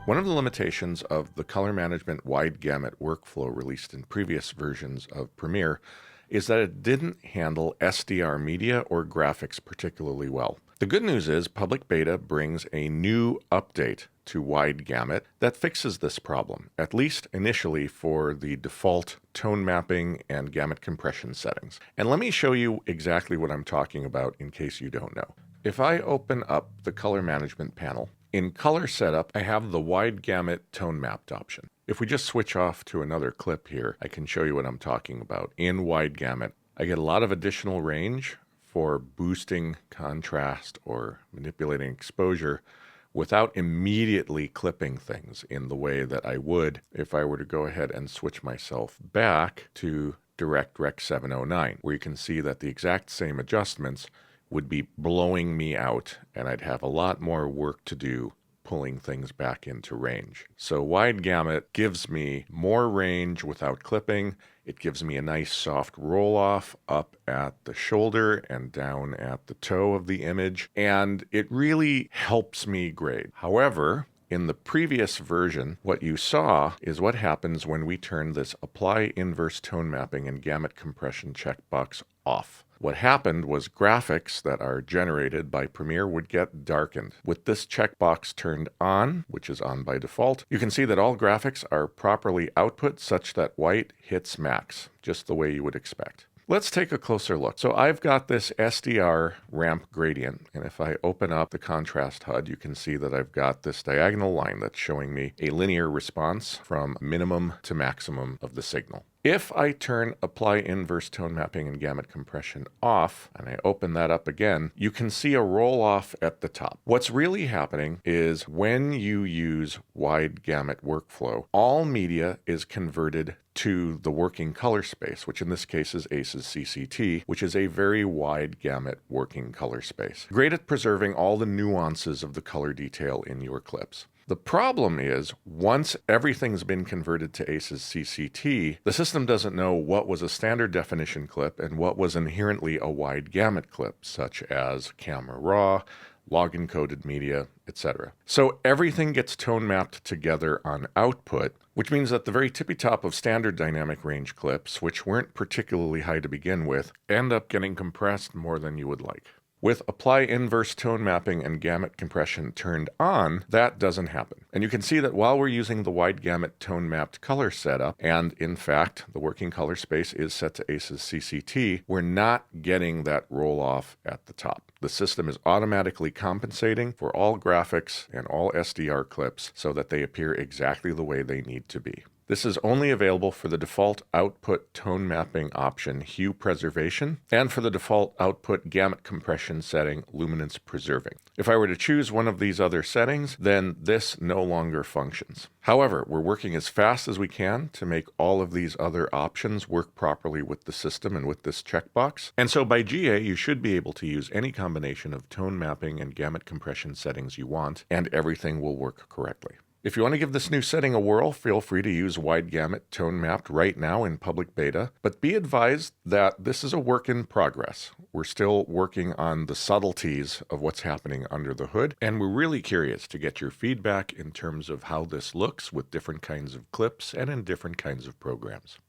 One of the limitations of the color management wide gamut workflow released in previous versions of Premiere is that it didn't handle SDR media or graphics particularly well. The good news is public beta brings a new update to wide gamut that fixes this problem, at least initially for the default tone mapping and gamut compression settings. And let me show you exactly what I'm talking about in case you don't know. If I open up the color management panel, in color setup, I have the wide gamut tone mapped option. If we just switch off to another clip here, I can show you what I'm talking about. In wide gamut, I get a lot of additional range for boosting contrast or manipulating exposure without immediately clipping things in the way that I would if I were to go ahead and switch myself back to DirectRec 709, where you can see that the exact same adjustments would be blowing me out, and I'd have a lot more work to do pulling things back into range. So wide gamut gives me more range without clipping. It gives me a nice soft roll off up at the shoulder and down at the toe of the image, and it really helps me grade. However, in the previous version, what you saw is what happens when we turn this Apply Inverse Tone Mapping and Gamut Compression checkbox off. What happened was graphics that are generated by Premiere would get darkened. With this checkbox turned on, which is on by default, you can see that all graphics are properly output such that white hits max, just the way you would expect. Let's take a closer look. So I've got this SDR ramp gradient, and if I open up the contrast HUD, you can see that I've got this diagonal line that's showing me a linear response from minimum to maximum of the signal. If I turn Apply Inverse Tone Mapping and Gamut Compression off, and I open that up again, you can see a roll-off at the top. What's really happening is when you use wide gamut workflow, all media is converted to the working color space, which in this case is ACES CCT, which is a very wide gamut working color space. Great at preserving all the nuances of the color detail in your clips. The problem is, once everything's been converted to ACES CCT, the system doesn't know what was a standard definition clip and what was inherently a wide gamut clip, such as camera raw, log encoded media, etc. So everything gets tone mapped together on output, which means that the very tippy top of standard dynamic range clips, which weren't particularly high to begin with, end up getting compressed more than you would like. With Apply Inverse Tone Mapping and Gamut Compression turned on, that doesn't happen. And you can see that while we're using the wide gamut tone mapped color setup, and in fact, the working color space is set to ACES CCT, we're not getting that roll off at the top. The system is automatically compensating for all graphics and all SDR clips so that they appear exactly the way they need to be. This is only available for the default output tone mapping option, hue preservation, and for the default output gamut compression setting, luminance preserving. If I were to choose one of these other settings, then this no longer functions. However, we're working as fast as we can to make all of these other options work properly with the system and with this checkbox. And so by GA, you should be able to use any combination of tone mapping and gamut compression settings you want, and everything will work correctly. If you want to give this new setting a whirl, feel free to use wide gamut tone mapped right now in public beta, but be advised that this is a work in progress. We're still working on the subtleties of what's happening under the hood, and we're really curious to get your feedback in terms of how this looks with different kinds of clips and in different kinds of programs.